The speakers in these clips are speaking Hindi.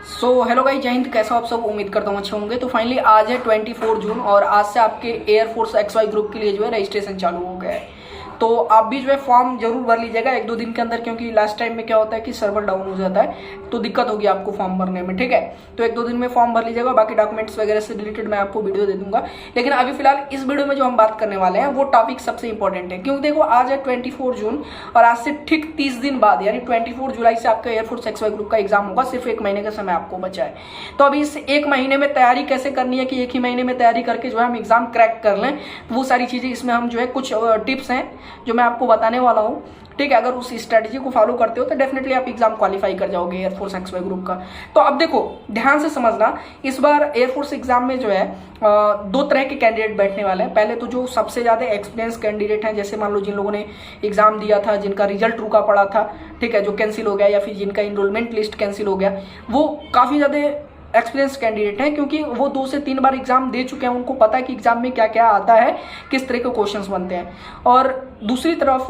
हेलो गाइस, जय हिंद। कैसा हो आप सब? उम्मीद करता हूँ अच्छे होंगे। तो फाइनली आज है 24 जून और आज से आपके एयरफोर्स XY ग्रुप के लिए जो है रजिस्ट्रेशन चालू हो गया है। तो आप भी जो है फॉर्म जरूर भर लीजिएगा 1-2 दिन के अंदर, क्योंकि लास्ट टाइम में क्या होता है कि सर्वर डाउन हो जाता है तो दिक्कत होगी आपको फॉर्म भरने में। ठीक है, तो 1-2 दिन में फॉर्म भर लीजिएगा। बाकी डॉक्यूमेंट्स वगैरह से रिलेटेड मैं आपको वीडियो दे दूंगा। लेकिन अभी फिलहाल इस वीडियो में जो हम बात करने वाले हैं वो टॉपिक सबसे इंपॉर्टेंट है, क्योंकि देखो आज है 24 जून और आज से ठीक 30 दिन बाद यानी 24 जुलाई से आपका एयरफोर्स XY ग्रुप का एग्जाम होगा। सिर्फ 1 महीने का समय आपको बचा है। तो अभी इस 1 महीने में तैयारी कैसे करनी है कि 1 ही महीने में तैयारी करके जो है हम एग्जाम क्रैक कर लें, वो सारी चीजें इसमें हम जो है कुछ टिप्स हैं जो मैं आपको बताने वाला हूँ। ठीक है, अगर उस स्ट्रेटजी को फॉलो करते हो तो डेफिनेटली आप एग्जाम क्वालिफाई कर जाओगे एयरफोर्स XY ग्रुप का। तो अब देखो ध्यान से समझना, इस बार एयरफोर्स एग्जाम में जो है 2 तरह के कैंडिडेट बैठने वाले हैं। पहले तो जो सबसे ज्यादा एक्सपीरियंस कैंडिडेट हैं, जैसे मान लो जिन लोगों ने एग्जाम दिया था, जिनका रिजल्ट रुका पड़ा था, ठीक है, जो कैंसिल हो गया या फिर जिनका इनरोलमेंट लिस्ट कैंसिल हो गया, वो काफी ज्यादा एक्सपीरियंस कैंडिडेट हैं, क्योंकि वो 2 से 3 बार एग्जाम दे चुके हैं। उनको पता है कि एग्जाम में क्या क्या आता है, किस तरह के क्वेश्चंस बनते हैं। और दूसरी तरफ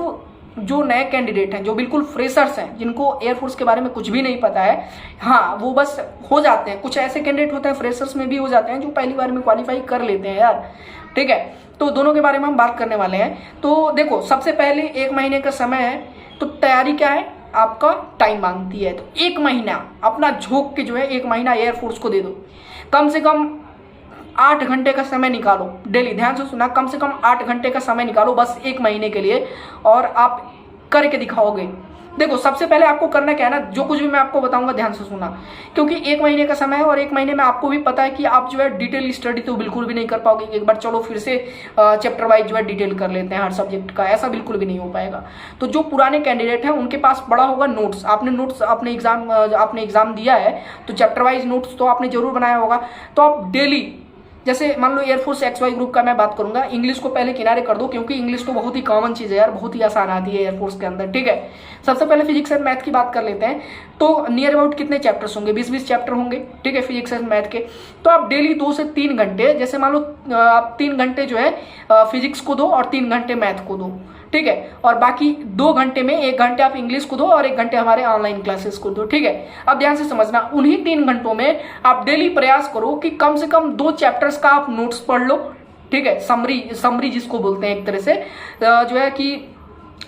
जो नए कैंडिडेट हैं, जो बिल्कुल फ्रेशर्स हैं, जिनको एयरफोर्स के बारे में कुछ भी नहीं पता है, हाँ वो बस हो जाते हैं। कुछ ऐसे कैंडिडेट होते हैं फ्रेशर्स में भी हो जाते हैं जो पहली बार में क्वालिफाई कर लेते हैं यार। ठीक है, तो दोनों के बारे में हम बात करने वाले हैं। तो देखो सबसे पहले 1 महीने का समय है, तो तैयारी क्या है आपका टाइम मांगती है। तो 1 महीना अपना झोंक के जो है 1 महीना एयरफोर्स को दे दो। कम से कम 8 घंटे का समय निकालो डेली। ध्यान से सुना, कम से कम 8 घंटे का समय निकालो बस 1 महीने के लिए, और आप करके दिखाओगे। देखो सबसे पहले आपको करना क्या है ना, जो कुछ भी मैं आपको बताऊंगा ध्यान से सुना, क्योंकि 1 महीने का समय है और 1 महीने में आपको भी पता है कि आप जो है डिटेल स्टडी तो बिल्कुल भी नहीं कर पाओगे। एक बार चलो फिर से चैप्टर वाइज जो है डिटेल कर लेते हैं हर सब्जेक्ट का, ऐसा बिल्कुल भी नहीं हो पाएगा। तो जो पुराने कैंडिडेट हैं उनके पास बड़ा होगा नोट्स। आपने नोट्स अपने एग्जाम दिया है तो चैप्टर वाइज नोट्स तो आपने जरूर बनाया होगा। तो आप डेली, जैसे मान लो एयरफोर्स XY ग्रुप का मैं बात करूंगा, इंग्लिश को पहले किनारे कर दो, क्योंकि इंग्लिश तो बहुत ही कॉमन चीज है यार, बहुत ही आसान आती है एयरफोर्स के अंदर। ठीक है, सबसे पहले फिजिक्स एंड मैथ की बात कर लेते हैं। तो नियर अबाउट कितने चैप्टर्स होंगे? 20-20 चैप्टर होंगे। ठीक है, फिजिक्स एंड मैथ के। तो आप डेली 2 से 3 घंटे, जैसे मान लो आप 3 घंटे जो है फिजिक्स को दो और 3 घंटे मैथ को दो। ठीक है, और बाकी 2 घंटे में 1 घंटे आप इंग्लिश को दो और 1 घंटे हमारे ऑनलाइन क्लासेस को दो। ठीक है, अब ध्यान से समझना, उन्हीं 3 घंटों में आप डेली प्रयास करो कि कम से कम 2 चैप्टर्स का आप नोट्स पढ़ लो। ठीक है, समरी जिसको बोलते हैं एक तरह से, जो है कि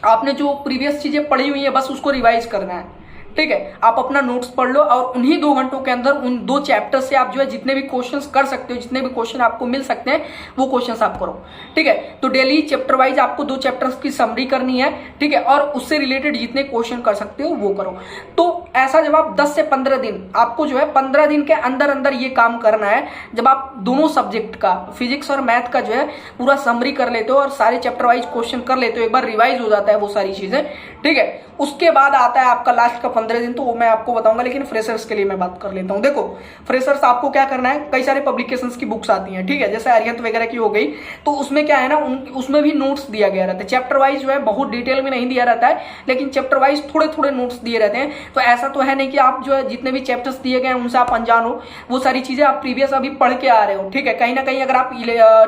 आपने जो प्रीवियस चीजें पढ़ी हुई है बस उसको रिवाइज करना है। ठीक है, आप अपना नोट्स पढ़ लो और उन्हीं 2 घंटों के अंदर उन 2 चैप्टर से आप जो है जितने भी क्वेश्चंस कर सकते हो, जितने भी क्वेश्चन आपको मिल सकते हैं वो क्वेश्चंस आप करो। ठीक है, तो डेली चैप्टर वाइज आपको 2 चैप्टर्स की समरी करनी है। ठीक है, और उससे रिलेटेड जितने क्वेश्चन कर सकते हो वो करो। तो ऐसा जब आप 10 से 15 दिन, आपको जो है 15 दिन के अंदर अंदर ये काम करना है। जब आप दोनों सब्जेक्ट का, फिजिक्स और मैथ का जो है पूरा समरी कर लेते हो और सारे चैप्टर वाइज क्वेश्चन कर लेते हो, एक बार रिवाइज हो जाता है वो सारी चीजें। ठीक है, उसके बाद आता है आपका लास्ट का 15 दिन, तो वो मैं आपको बताऊंगा। लेकिन फ्रेशर्स के लिए मैं बात कर लेता हूं। देखो फ्रेशर्स आपको क्या करना है, कई सारे पब्लिकेशंस की बुक्स आती हैं। ठीक है, जैसे आर्यंत वगैरह की हो गई, तो उसमें क्या है ना, उसमें भी नोट्स दिया गया रहता है। चैप्टर वाइज जो है बहुत डिटेल में नहीं दिया रहता है, लेकिन चैप्टर वाइज थोड़े थोड़े नोट्स दिए रहते हैं। तो ऐसा तो है नहीं कि आप जो है जितने भी चैप्टर्स दिए गए हैं उनसे आप अनजान हो। वो सारी चीजें आप प्रीवियस अभी पढ़ के आ रहे हो। ठीक है, कहीं ना कहीं अगर आप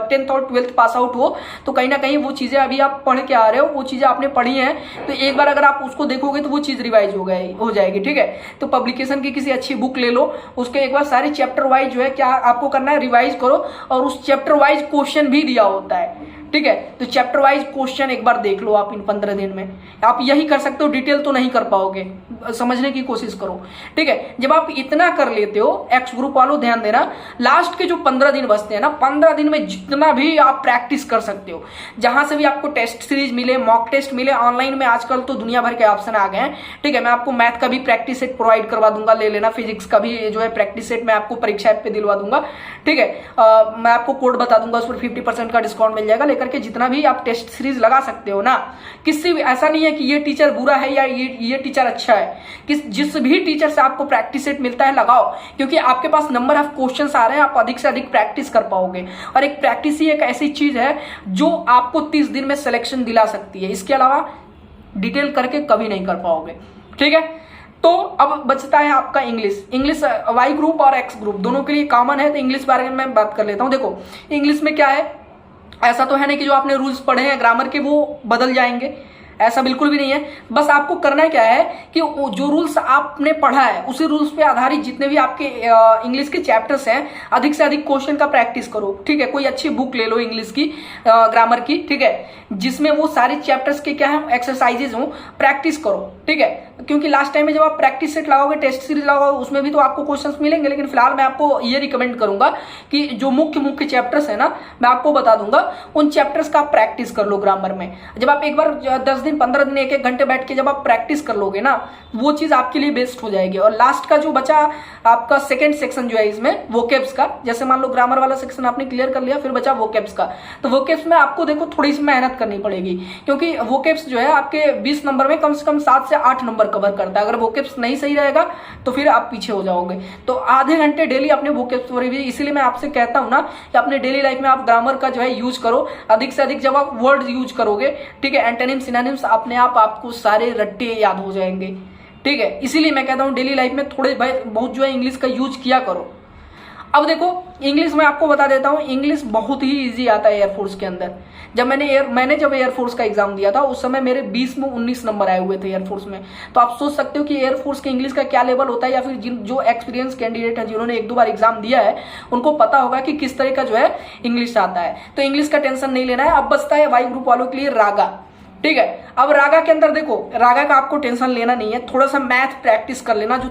10th और 12th पास आउट हो तो कहीं ना कहीं वो चीजें अभी आप पढ़ के आ रहे हो, वो चीजें आपने पढ़ी हैं। तो एक बार अगर आप उसको देखोगे तो वो चीज रिवाइज हो जाएगी। ठीक है, तो पब्लिकेशन की किसी अच्छी बुक ले लो, उसके एक बार सारे चैप्टर वाइज जो है क्या आपको करना है, रिवाइज करो। और उस चैप्टर वाइज क्वेश्चन भी दिया होता है। ठीक है, तो चैप्टर वाइज क्वेश्चन एक बार देख लो आप इन 15 दिन में। आप यही कर सकते हो, डिटेल तो नहीं कर पाओगे, समझने की कोशिश करो। ठीक है, जब आप इतना कर लेते हो, एक्स ग्रुप वालों ध्यान देना, लास्ट के जो 15 दिन बचते हैं ना, 15 दिन में जितना भी आप प्रैक्टिस कर सकते हो, जहां से भी आपको टेस्ट सीरीज मिले, मॉक टेस्ट मिले, ऑनलाइन में आजकल तो दुनिया भर के ऑप्शन आ गए हैं। ठीक है, मैं आपको मैथ का भी प्रैक्टिस सेट प्रोवाइड करवा दूंगा, ले लेना। फिजिक्स का भी जो है प्रैक्टिस सेट मैं आपको परीक्षा ऐप पे दिलवा दूंगा। ठीक है, मैं आपको कोड बता दूंगा, उस पर 50% का डिस्काउंट मिल जाएगा। करके जितना भी आप टेस्ट सीरीज लगा सकते हो ना, किसी भी ऐसा नहीं है कि ये टीचर बुरा है या ये टीचर अच्छा है। जिस भी टीचर से आपको प्रैक्टिस सेट मिलता है लगाओ, क्योंकि आपके पास नंबर ऑफ क्वेश्चंस आ रहे हैं, आप अधिक से अधिक प्रैक्टिस कर पाओगे। और एक प्रैक्टिस ही एक ऐसी चीज है जो आपको 30 दिन में सिलेक्शन दिला सकती है। इसके अलावा डिटेल करके कभी नहीं कर पाओगे। ठीक है, तो अब बचता है आपका इंग्लिश वाई ग्रुप और एक्स ग्रुप दोनों के लिए कॉमन है। तो इंग्लिश बारे में मैं बात कर लेता हूं। देखो इंग्लिश में क्या है, ऐसा तो है नहीं कि जो आपने रूल्स पढ़े हैं ग्रामर के वो बदल जाएंगे। ऐसा बिल्कुल भी नहीं है। बस आपको करना क्या है कि जो रूल्स आपने पढ़ा है उसी रूल्स पे आधारित जितने भी आपके इंग्लिश के चैप्टर्स हैं अधिक से अधिक क्वेश्चन का प्रैक्टिस करो, ठीक है। कोई अच्छी बुक ले लो इंग्लिश की, ग्रामर की, ठीक है, जिसमें वो सारे चैप्टर्स के क्या है एक्सरसाइजेज हो, प्रैक्टिस करो, ठीक है। क्योंकि लास्ट टाइम में जब आप प्रैक्टिस सेट लगाओगे, टेस्ट सीरीज लगाओगे, उसमें भी तो आपको क्वेश्चंस मिलेंगे, लेकिन फिलहाल मैं आपको ये रिकमेंड करूंगा कि जो मुख्य चैप्टर्स है ना मैं आपको बता दूंगा, उन चैप्टर्स का आप प्रैक्टिस कर लो ग्रामर में। जब आप एक बार 10 दिन 15 दिन 1-1 घंटे बैठ के जब आप प्रैक्टिस कर लोगे ना, वो चीज आपके लिए बेस्ट हो जाएगी। और लास्ट का जो बचा आपका सेकंड सेक्शन जो है इसमें वोकेब्स का, जैसे मान लो ग्रामर वाला सेक्शन आपने क्लियर कर लिया, फिर बचा वोकेब्स का, तो वोकेब्स में आपको देखो थोड़ी सी मेहनत करनी पड़ेगी, क्योंकि वोकेब्स जो है आपके 20 नंबर में कम से कम 7 से 8 नंबर कवर करता है। अगर वोकेब्स नहीं सही रहेगा तो फिर आप पीछे हो जाओगे। तो आधे घंटे डेली अपने वोकेब्स पर, इसीलिए मैं आपसे कहता हूं ना कि अपने डेली लाइफ में आप ग्रामर का जो है यूज करो अधिक से अधिक। जब आप वर्ड यूज करोगे, ठीक है, एंटोनिम्स सिनोनिम्स अपने आप आपको सारे रट्टे याद हो जाएंगे, ठीक है। इसीलिए मैं कहता हूं डेली लाइफ में थोड़े बहुत जो है इंग्लिश का यूज किया करो। अब देखो इंग्लिश में आपको बता देता हूं, इंग्लिश बहुत ही इजी आता है एयरफोर्स के अंदर। जब मैंने जब एयरफोर्स का एग्जाम दिया था उस समय मेरे 20 में 19 नंबर आए हुए थे एयरफोर्स में। तो आप सोच सकते हो कि एयरफोर्स के इंग्लिश का क्या लेवल होता है, या फिर जो एक्सपीरियंस कैंडिडेट है जिन्होंने 1-2 बार एग्जाम दिया है उनको पता होगा कि किस तरह का जो है इंग्लिश आता है। तो इंग्लिश का टेंशन नहीं लेना है। अब बचता है वाई ग्रुप वालों के लिए रागा, ठीक है। अब रागा के अंदर देखो, रागा का आपको टेंशन लेना नहीं है, थोड़ा सा मैथ प्रैक्टिस कर लेना, जो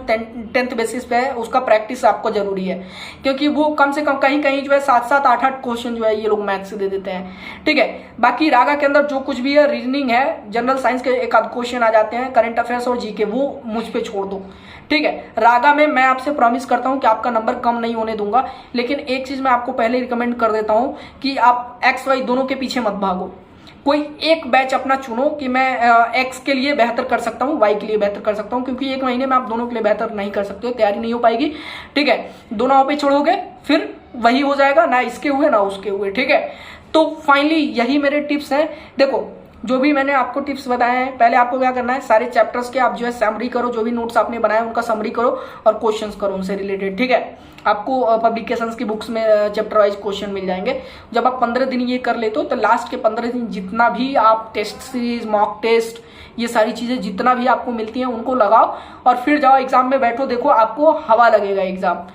10th बेसिस पे है उसका प्रैक्टिस आपको जरूरी है, क्योंकि वो कम से कम कहीं कहीं जो है 7-7 8-8 क्वेश्चन जो है ये लोग मैथ से दे देते हैं, ठीक है। बाकी रागा के अंदर जो कुछ भी है, रीजनिंग है, जनरल साइंस के एक आध क्वेश्चन आ जाते हैं, करंट अफेयर्स और जीके, वो मुझ पे छोड़ दो, ठीक है। रागा में मैं आपसे प्रॉमिस करता हूं कि आपका नंबर कम नहीं होने दूंगा, लेकिन एक चीज मैं आपको पहले रिकमेंड कर देता हूं कि आप XY दोनों के पीछे मत भागो। कोई एक बैच अपना चुनो कि मैं एक्स के लिए बेहतर कर सकता हूँ, वाई के लिए बेहतर कर सकता हूँ, क्योंकि एक महीने में आप दोनों के लिए बेहतर नहीं कर सकते हो, तैयारी नहीं हो पाएगी, ठीक है। दोनों पे छोड़ोगे फिर वही हो जाएगा, ना इसके हुए ना उसके हुए, ठीक है। तो फाइनली यही मेरे टिप्स हैं। देखो जो भी मैंने आपको टिप्स बताए हैं, पहले आपको क्या करना है, सारे चैप्टर्स के आप जो है समरी करो, जो भी नोट्स आपने बनाए उनका समरी करो और क्वेश्चंस करो उनसे रिलेटेड, ठीक है। आपको पब्लिकेशंस की बुक्स में चैप्टर वाइज क्वेश्चन मिल जाएंगे। जब आप 15 दिन ये कर लेते हो तो लास्ट के 15 दिन जितना भी आप टेस्ट सीरीज, मॉक टेस्ट, ये सारी चीजें जितना भी आपको मिलती हैं उनको लगाओ और फिर जाओ एग्जाम में बैठो, देखो आपको हवा लगेगा एग्जाम,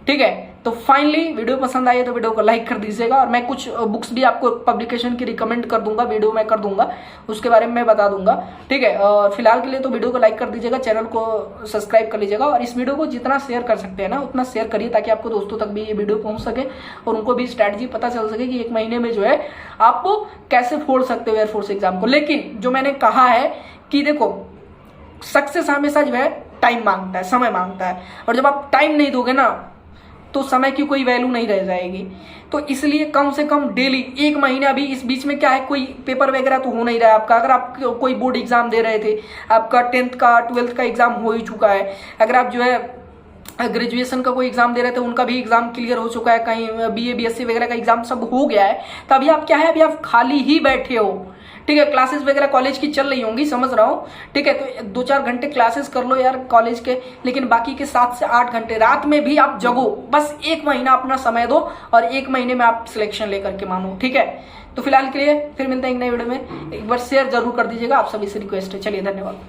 ठीक है। तो फाइनली वीडियो पसंद आई है तो वीडियो को लाइक कर दीजिएगा, और मैं कुछ बुक्स भी आपको पब्लिकेशन की रिकमेंड कर दूंगा, वीडियो में कर दूंगा, उसके बारे में मैं बता दूंगा, ठीक है। और फिलहाल के लिए तो वीडियो को लाइक कर दीजिएगा, चैनल को सब्सक्राइब कर लीजिएगा, और इस वीडियो को जितना शेयर कर सकते हैं ना उतना शेयर करिए, ताकि आपको दोस्तों तक भी ये वीडियो पहुंच सके और उनको भी स्ट्रैटेजी पता चल सके कि 1 महीने में जो है आप कैसे फोड़ सकते हो एयरफोर्स एग्जाम को। लेकिन जो मैंने कहा है कि देखो सक्सेस हमेशा जो है टाइम मांगता है, समय मांगता है, और जब आप टाइम नहीं दोगे ना तो समय की कोई वैल्यू नहीं रह जाएगी। तो इसलिए कम से कम डेली 1 महीना, अभी इस बीच में क्या है, कोई पेपर वगैरह तो हो नहीं रहा है आपका। अगर आप कोई बोर्ड एग्जाम दे रहे थे, आपका 10th का 12th का एग्जाम हो ही चुका है, अगर आप जो है ग्रेजुएशन का कोई एग्जाम दे रहे थे उनका भी एग्जाम क्लियर हो चुका है, कहीं BA BSc वगैरह का एग्जाम सब हो गया है, तो अभी आप क्या है, अभी आप खाली ही बैठे हो, ठीक है। क्लासेस वगैरह कॉलेज की चल रही होंगी, समझ रहा हूँ, ठीक है। तो 2-4 घंटे क्लासेस कर लो यार कॉलेज के, लेकिन बाकी के 7 से 8 घंटे रात में भी आप जगो, बस 1 महीना अपना समय दो और 1 महीने में आप सिलेक्शन लेकर के मानो, ठीक है। तो फिलहाल के लिए फिर मिलते हैं एक नए वीडियो में, एक बार शेयर जरूर कर दीजिएगा, आप सभी से रिक्वेस्ट है। चलिए धन्यवाद।